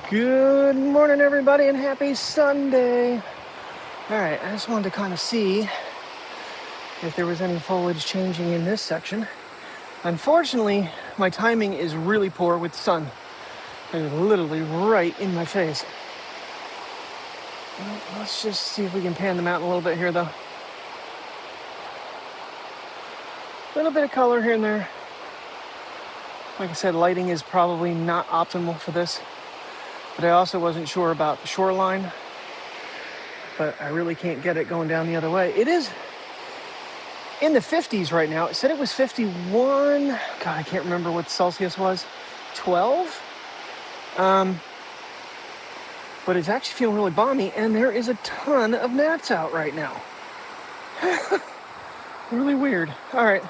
Good morning, everybody, and happy Sunday. All right, I just wanted to kind of see if there was any foliage changing in this section. Unfortunately, my timing is really poor with sun. It's literally right in my face. Let's just see if we can pan them out a little bit here, though. A little bit of color here and there. Like I said, lighting is probably not optimal for this. But I also wasn't sure about the shoreline. But I really can't get it going down the other way. It is in the 50s right now. It said it was 51. God, I can't remember what Celsius was. 12? But it's actually feeling really balmy, and there is a ton of gnats out right now. Really weird. All right.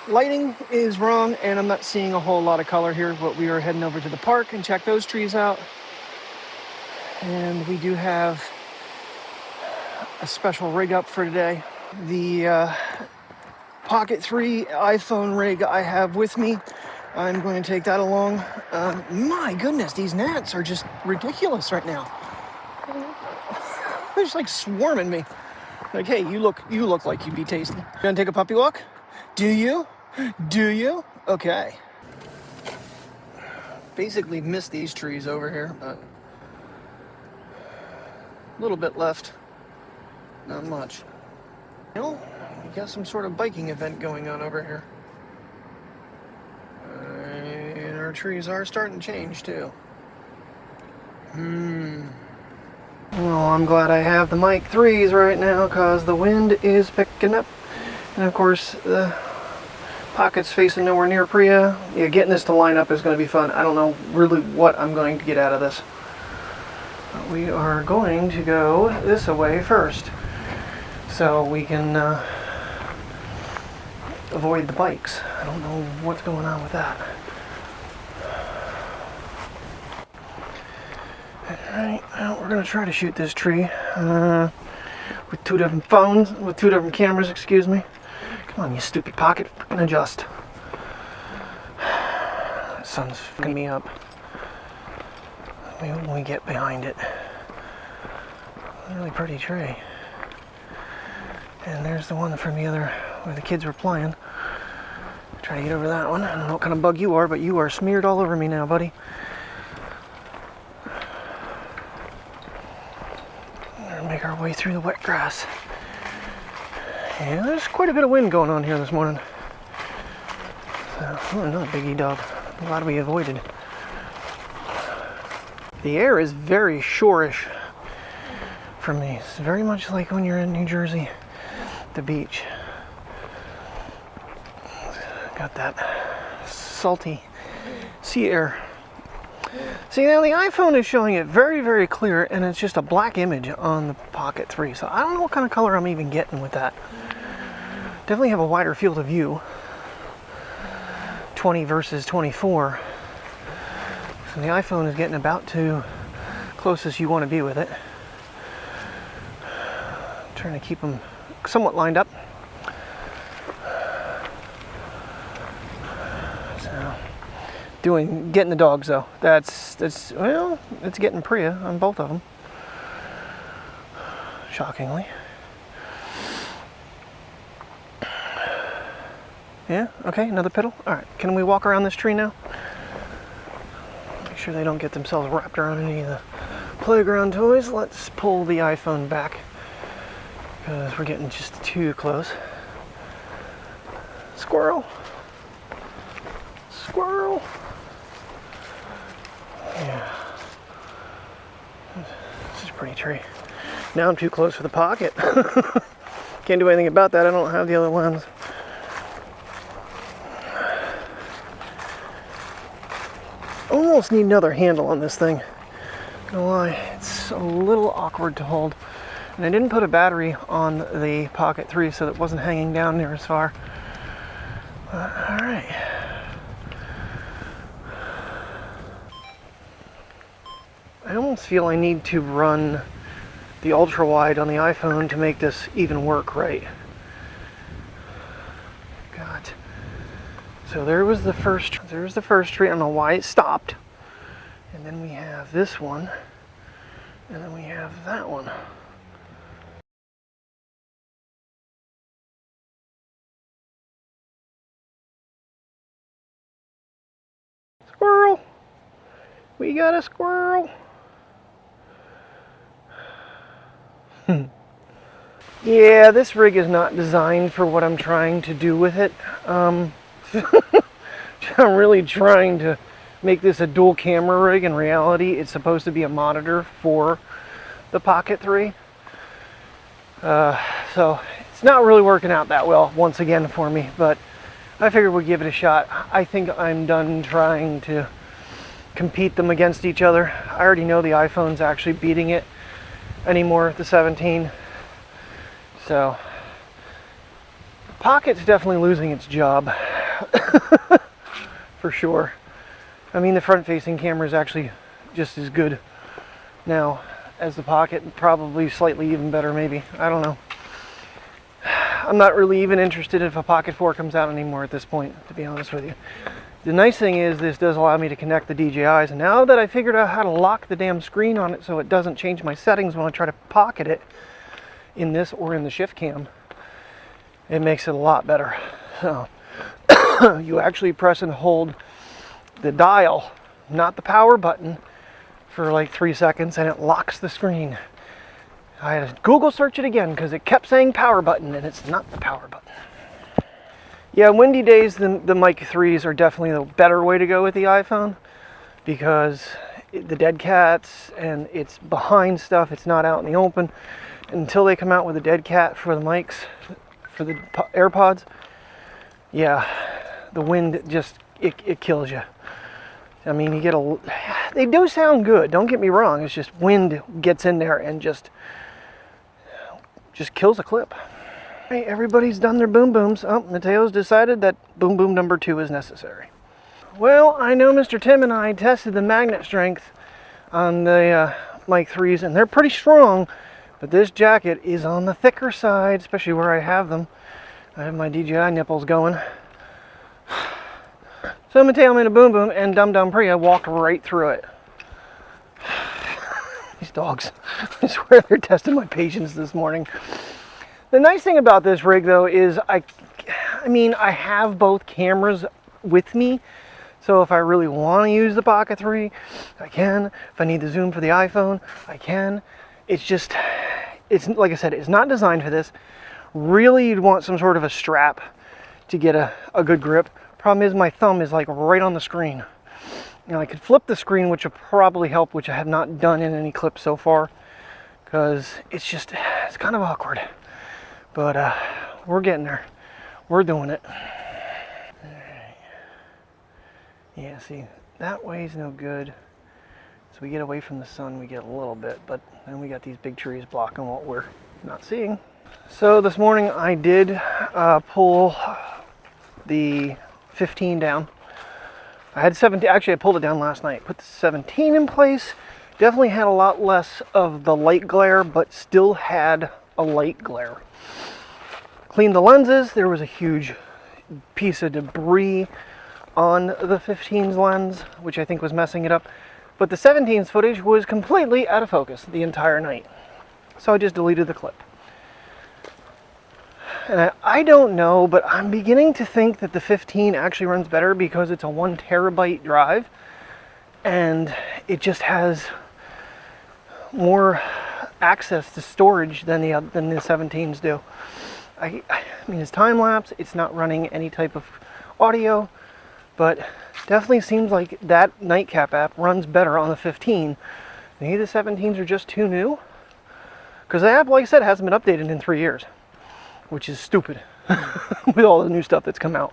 Lighting is wrong, and I'm not seeing a whole lot of color here, but we are heading over to the park and check those trees out. And we do have a special rig up for today. The Pocket 3 iPhone rig I have with me. I'm going to take that along. My goodness, these gnats are just ridiculous right now. They're just like swarming me. Like, hey, you look like you'd be tasty. You gonna take a puppy walk? Do you? Do you? Okay. Basically missed these trees over here, but a little bit left. Not much. Well, we got some sort of biking event going on over here. And our trees are starting to change too. Well, I'm glad I have the mic 3s right now because the wind is picking up. And of course, the Pocket's facing nowhere near Priya. Yeah, getting this to line up is going to be fun. I don't know really what I'm going to get out of this. But we are going to go this way first, so we can avoid the bikes. I don't know what's going on with that. Alright, well, we're going to try to shoot this tree with two different cameras, excuse me. Come on, you stupid Pocket, fucking adjust. The sun's fucking me up. Maybe when we get behind it. Really pretty tree. And there's the one from the other, where the kids were playing. Try to get over that one. I don't know what kind of bug you are, but you are smeared all over me now, buddy. We're make our way through the wet grass. Yeah, there's quite a bit of wind going on here this morning. So, oh, another biggie dog. Glad we avoided. The air is very shorish for me. It's very much like when you're in New Jersey, the beach. Got that salty sea air. See, now the iPhone is showing it very, very clear, and it's just a black image on the Pocket 3. So I don't know what kind of color I'm even getting with that. Definitely have a wider field of view. 20 versus 24. So the iPhone is getting about to closest you want to be with it. Trying to keep them somewhat lined up. So, getting the dogs though. That's well, it's getting Priya on both of them. Shockingly. Yeah. Okay. Another piddle. All right. Can we walk around this tree now? Make sure they don't get themselves wrapped around any of the playground toys. Let's pull the iPhone back because we're getting just too close. Squirrel. Squirrel. Yeah. This is a pretty tree. Now I'm too close for the Pocket. Can't do anything about that. I don't have the other lens. Almost need another handle on this thing. Not gonna lie, it's a little awkward to hold. And I didn't put a battery on the Pocket 3 so that it wasn't hanging down near as far. Alright. I almost feel I need to run the ultra wide on the iPhone to make this even work right. God. So there was the first tree. I don't know why it stopped. And then we have this one, and then we have that one. Squirrel! We got a squirrel! Yeah, this rig is not designed for what I'm trying to do with it. I'm really trying to make this a dual camera rig. In reality, it's supposed to be a monitor for the Pocket 3. So it's not really working out that well once again for me, but I figured we'd give it a shot. I think I'm done trying to compete them against each other. I already know the iPhone's actually beating it anymore, the 17. So Pocket's definitely losing its job for sure. I mean, the front-facing camera is actually just as good now as the Pocket, probably slightly even better maybe. I don't know. I'm not really even interested if a Pocket 4 comes out anymore at this point, to be honest with you. The nice thing is this does allow me to connect the DJIs, and now that I figured out how to lock the damn screen on it so it doesn't change my settings when I try to pocket it in this or in the shift cam, it makes it a lot better. So you actually press and hold the dial, not the power button, for like 3 seconds, and it locks the screen. I had to Google search it again because it kept saying power button, and it's not the power button. Yeah, windy days, the Mic 3s are definitely the better way to go with the iPhone, because the dead cats, and it's behind stuff, it's not out in the open. Until they come out with a dead cat for the mics, for the AirPods, yeah, the wind just, it kills you. I mean, you get they do sound good, don't get me wrong, it's just wind gets in there and just kills a clip. Hey, everybody's done their boom booms. Oh, Mateo's decided that boom boom number 2 is necessary. Well, I know Mr. Tim and I tested the magnet strength on the Mic 3s, and they're pretty strong, but this jacket is on the thicker side, especially where I have them. I have my DJI nipples going. So Mateo made a boom boom, and Dum Dum Priya walked right through it. These dogs, I swear they're testing my patience this morning. The nice thing about this rig though is I mean, I have both cameras with me. So if I really want to use the Pocket 3, I can. If I need the zoom for the iPhone, I can. It's just, it's like I said, it's not designed for this. Really, you'd want some sort of a strap to get a good grip. Problem is my thumb is like right on the screen. Now I could flip the screen, which would probably help, which I have not done in any clips so far, because it's kind of awkward. But we're getting there. We're doing it. All right. Yeah, see, that way's no good. So we get away from the sun, we get a little bit, but then we got these big trees blocking what we're not seeing. So this morning I did pull the 15 down. I had 17, actually I pulled it down last night. Put the 17 in place. Definitely had a lot less of the light glare, but still had a light glare. Cleaned the lenses. There was a huge piece of debris on the 15's lens, which I think was messing it up. But the 17's footage was completely out of focus the entire night. So I just deleted the clip. And I don't know, but I'm beginning to think that the 15 actually runs better because it's a 1 terabyte drive and it just has more access to storage than the 17s do. I mean, it's time lapse, it's not running any type of audio, but definitely seems like that Nightcap app runs better on the 15. Maybe the 17s are just too new, because the app, like I said, hasn't been updated in 3 years. Which is stupid with all the new stuff that's come out.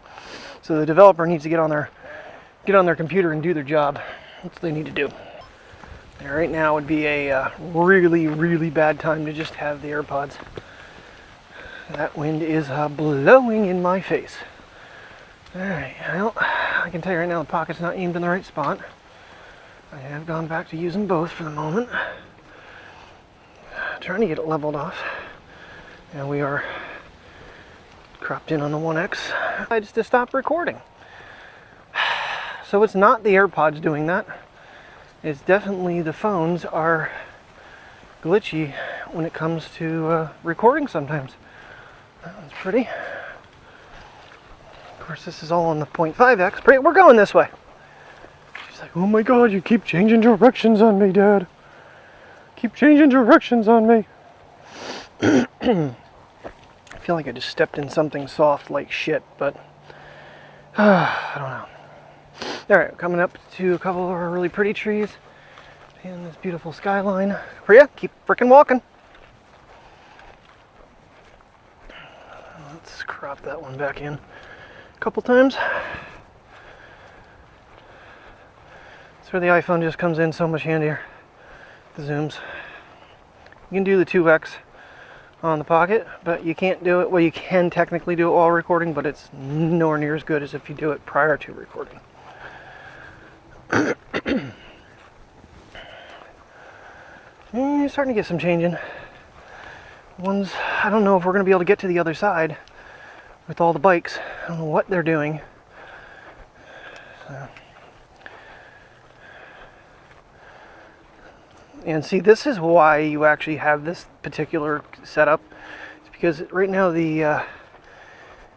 So the developer needs to get on their computer and do their job. That's what they need to do. And right now would be a really, really bad time to just have the AirPods. That wind is blowing in my face. All right, well, I can tell you right now the Pocket's not aimed in the right spot. I have gone back to using both for the moment. Trying to get it leveled off. And we are cropped in on the 1X. I just to stop recording. So it's not the AirPods doing that. is definitely the phones are glitchy when it comes to recording sometimes. That one's pretty. Of course, this is all on the 0.5x. We're going this way. She's like, oh my god, you keep changing directions on me, Dad. Keep changing directions on me. I feel like I just stepped in something soft like shit, but I don't know. Alright, coming up to a couple of our really pretty trees and this beautiful skyline. Priya, keep frickin' walking. Let's crop that one back in a couple times. That's where the iPhone just comes in so much handier. The zooms. You can do the 2x on the Pocket, but you can't do it, well, you can technically do it while recording, but it's nowhere near as good as if you do it prior to recording. You're starting to get some changing. Ones, I don't know if we're going to be able to get to the other side with all the bikes. I don't know what they're doing. So. And see, this is why you actually have this particular setup. It's because right now it's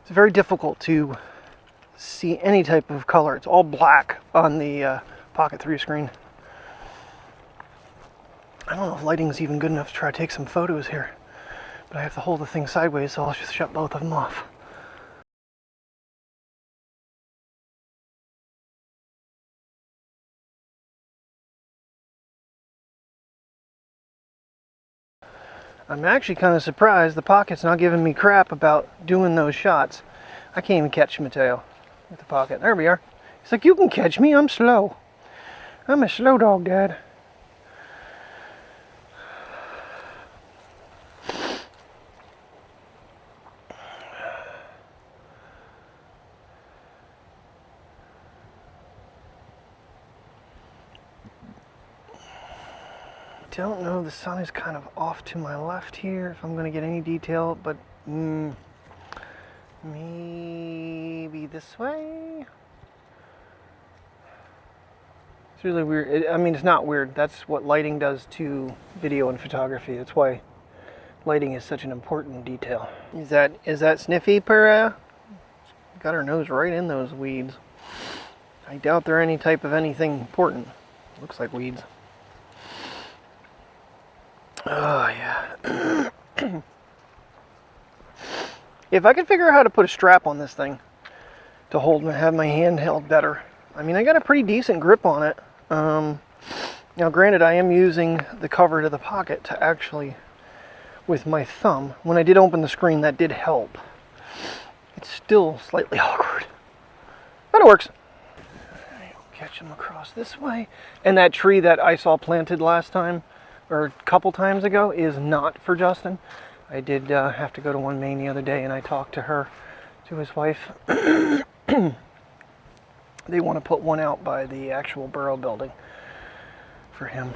very difficult to see any type of color. It's all black on the Pocket 3 screen. I don't know if lighting's even good enough to try to take some photos here, but I have to hold the thing sideways, so I'll just shut both of them off. I'm actually kind of surprised the Pocket's not giving me crap about doing those shots. I can't even catch Mateo with the Pocket. There we are. He's like, you can catch me, I'm slow. I'm a slow dog, Dad. Don't know, the sun is kind of off to my left here if I'm going to get any detail, but maybe this way? It's really weird. I mean, it's not weird. That's what lighting does to video and photography. That's why lighting is such an important detail. Is that Sniffy, Pura? Got her nose right in those weeds. I doubt they're any type of anything important. Looks like weeds. Oh, yeah. If I could figure out how to put a strap on this thing to have my hand held better. I mean, I got a pretty decent grip on it. Now, granted, I am using the cover to the Pocket to actually, with my thumb. When I did open the screen, that did help. It's still slightly awkward, but it works. I'll catch them across this way. And that tree that I saw planted last time, or a couple times ago, is not for Justin. I did have to go to One Main the other day, and I talked to his wife. They want to put one out by the actual borough building for him.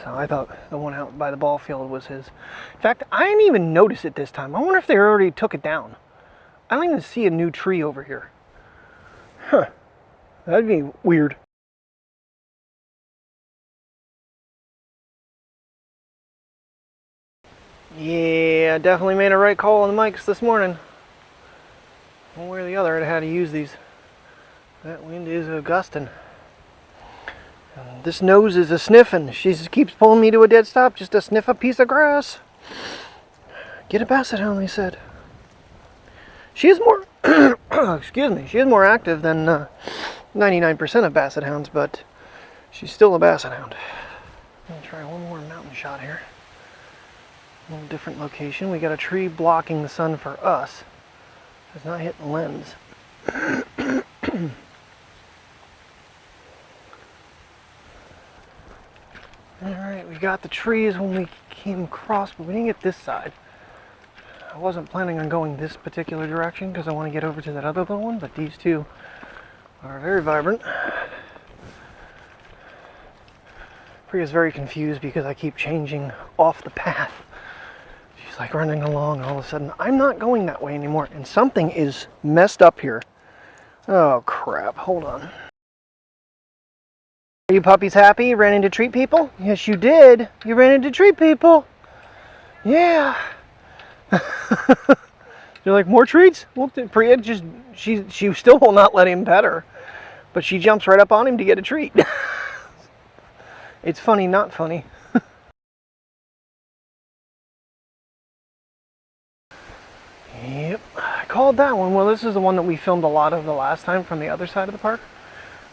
So I thought the one out by the ball field was his. In fact, I didn't even notice it this time. I wonder if they already took it down. I don't even see a new tree over here. Huh. That'd be weird. Yeah, definitely made a right call on the mics this morning. One way or the other, I'd had to use these. That wind is gusting. This nose is a sniffing. She just keeps pulling me to a dead stop just to sniff a piece of grass. Get a basset hound, they said. She is more, excuse me, she is more active than 99% of basset hounds, but she's still a basset hound. I'm gonna try one more mountain shot here. A little different location. We got a tree blocking the sun for us. It's not hitting the lens. Alright, we got the trees when we came across, but we didn't get this side. I wasn't planning on going this particular direction because I want to get over to that other little one, but these two are very vibrant. Priya's very confused because I keep changing off the path. She's like running along, and all of a sudden, I'm not going that way anymore, and something is messed up here. Oh crap, hold on. Are you puppies happy? You ran in to treat people? Yes, you did. You ran in to treat people. Yeah. You're like, more treats? Well, Priya she still will not let him pet her, but she jumps right up on him to get a treat. It's funny, not funny. Yep, I called that one. Well, this is the one that we filmed a lot of the last time from the other side of the park.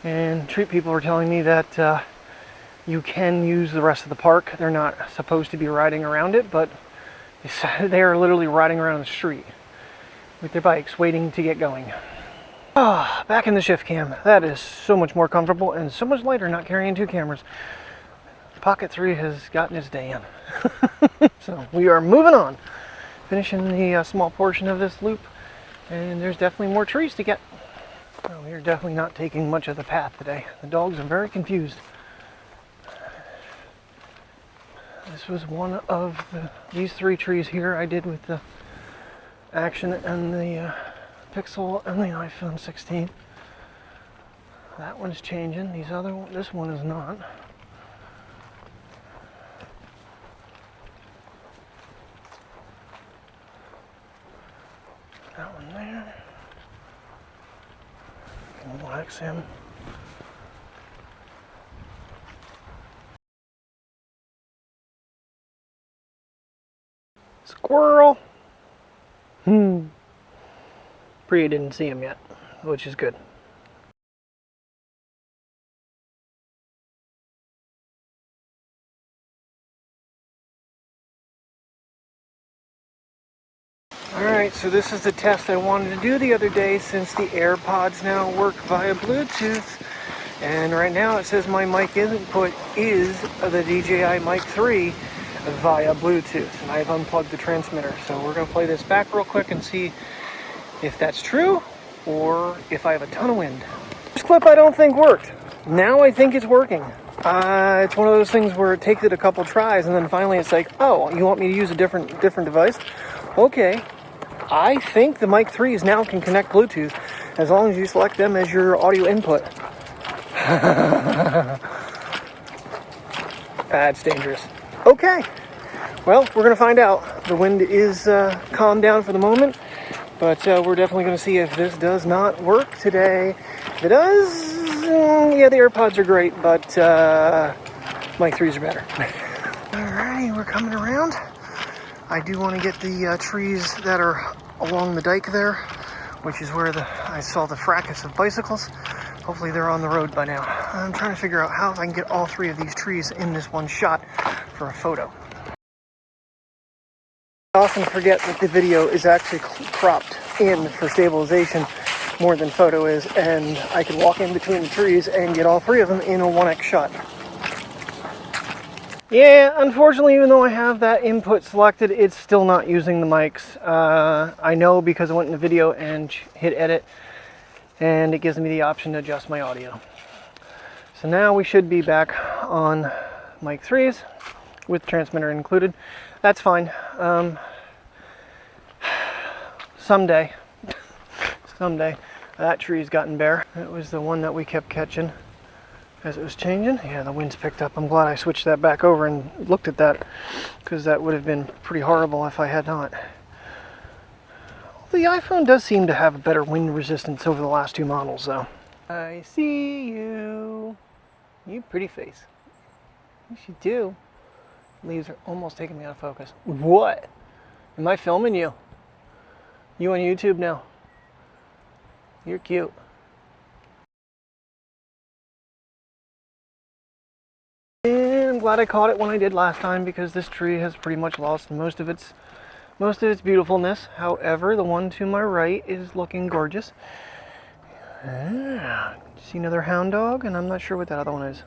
And treat people were telling me that you can use the rest of the park. They're not supposed to be riding around it, but they are literally riding around the street with their bikes waiting to get going. Ah, back in the shift cam. That is so much more comfortable and so much lighter not carrying two cameras. The Pocket 3 has gotten its day in. So we are moving on. Finishing the small portion of this loop, and there's definitely more trees to get. Well, we are definitely not taking much of the path today. The dogs are very confused. This was one of these 3 trees here I did with the Action and the Pixel and the iPhone 16. That one's changing. This one is not. That one there. Relax him. Squirrel. Priya didn't see him yet, which is good. Alright, so this is the test I wanted to do the other day since the AirPods now work via Bluetooth. And right now it says my mic input is the DJI Mic 3 via Bluetooth. And I've unplugged the transmitter. So we're going to play this back real quick and see if that's true or if I have a ton of wind. This clip I don't think worked. Now I think it's working. It's one of those things where it takes it a couple tries and then finally it's like, oh, you want me to use a different device? Okay. I think the Mic 3s now can connect Bluetooth as long as you select them as your audio input. That's dangerous. Okay, well, we're going to find out. The wind is calmed down for the moment, but we're definitely going to see if this does not work today. If it does, yeah, the AirPods are great, but Mic 3s are better. Alrighty, we're coming around. I do want to get the trees that are along the dike there, which is where I saw the fracas of bicycles. Hopefully they're on the road by now. I'm trying to figure out how I can get all 3 of these trees in this one shot for a photo. I often forget that the video is actually cropped in for stabilization more than photo is, and I can walk in between the trees and get all 3 of them in a 1x shot. Yeah, unfortunately, even though I have that input selected, it's still not using the mics. I know because I went in the video and hit edit, and it gives me the option to adjust my audio. So now we should be back on Mic 3s with transmitter included. That's fine. Someday. That tree's gotten bare. It was the one that we kept catching as it was changing. Yeah, the wind's picked up. I'm glad I switched that back over and looked at that, because that would have been pretty horrible if I had not. The iPhone does seem to have a better wind resistance over the last 2 models, though. I see you. You pretty face. Yes, you do. Leaves are almost taking me out of focus. What? Am I filming you? You on YouTube now? You're cute. And I'm glad I caught it when I did last time, because this tree has pretty much lost most of its beautifulness. However, the one to my right is looking gorgeous. See another hound dog, and I'm not sure what that other one is.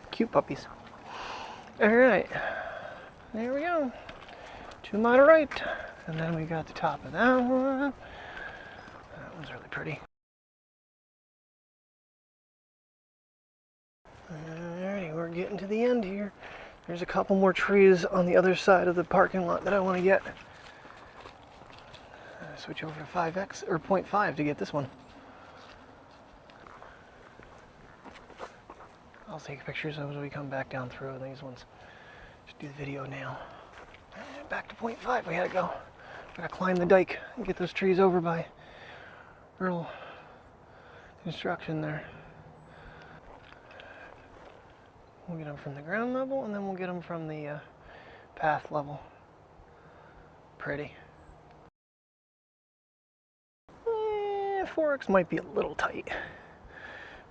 Cute puppies. Alright, there we go. To my right. And then we got the top of that one. That one's really pretty. Alrighty, we're getting to the end here. There's a couple more trees on the other side of the parking lot that I want to get. Switch over to 5x or 0.5 to get this one. I'll take pictures as we come back down through these ones. Just do the video now. And back to point 5 we had to go. Gotta climb the dike and get those trees over by Earl Construction there. We'll get them from the ground level, and then we'll get them from the path level. Pretty. 4X might be a little tight,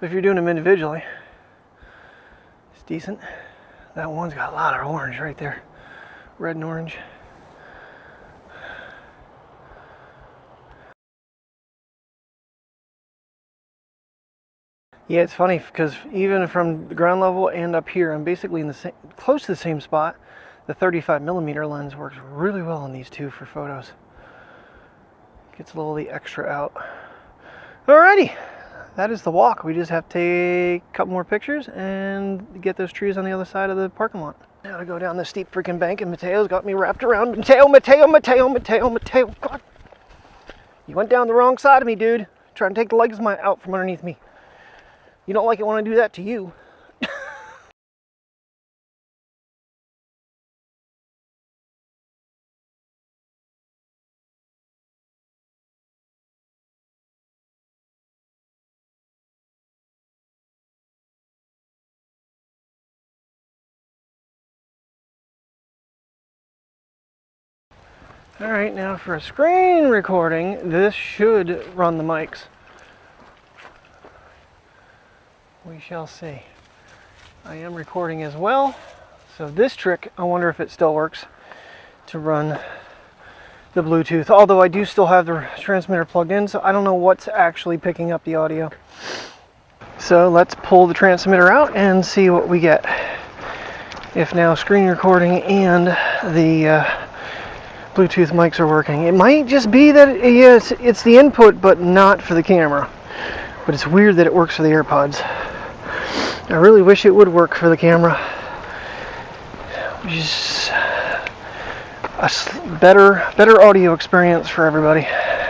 but if you're doing them individually, it's decent. That one's got a lot of orange right there, red and orange. Yeah, it's funny because even from the ground level and up here, I'm basically in the same, close to the same spot. The 35mm lens works really well on these two for photos. Gets a little of the extra out. Alrighty, that is the walk. We just have to take a couple more pictures and get those trees on the other side of the parking lot. Now to go down this steep freaking bank, and Mateo's got me wrapped around. Mateo. God, you went down the wrong side of me, dude. Trying to take the legs out from underneath me. You don't like it when I do that to you. Alright, now for a screen recording, this should run the mics. We shall see. I am recording as well, so this trick, I wonder if it still works to run the Bluetooth, although I do still have the transmitter plugged in, so I don't know what's actually picking up the audio. So let's pull the transmitter out and see what we get. If now screen recording and the Bluetooth mics are working. It might just be that yes, it's the input but not for the camera. But it's weird that it works for the AirPods. I really wish it would work for the camera. Just a better audio experience for everybody.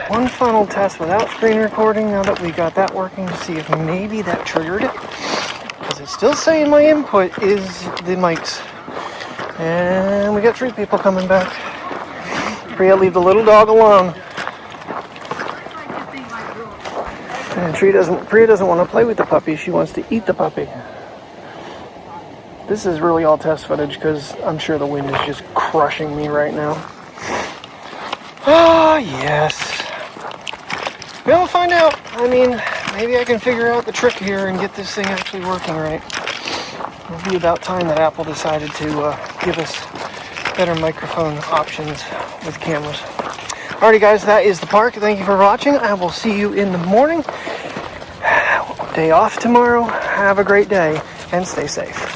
One final test without screen recording now that we got that working to see if maybe that triggered it. Because it's still saying my input is the mics. And we got tree people coming back. Priya, leave the little dog alone. And Priya doesn't want to play with the puppy. She wants to eat the puppy. This is really all test footage because I'm sure the wind is just crushing me right now. Ah, yes. We'll find out. I mean, maybe I can figure out the trick here and get this thing actually working right. It'll be about time that Apple decided to give us better microphone options with cameras. Alrighty guys, that is the park. Thank you for watching. I will see you in the morning. Day off tomorrow. Have a great day and stay safe.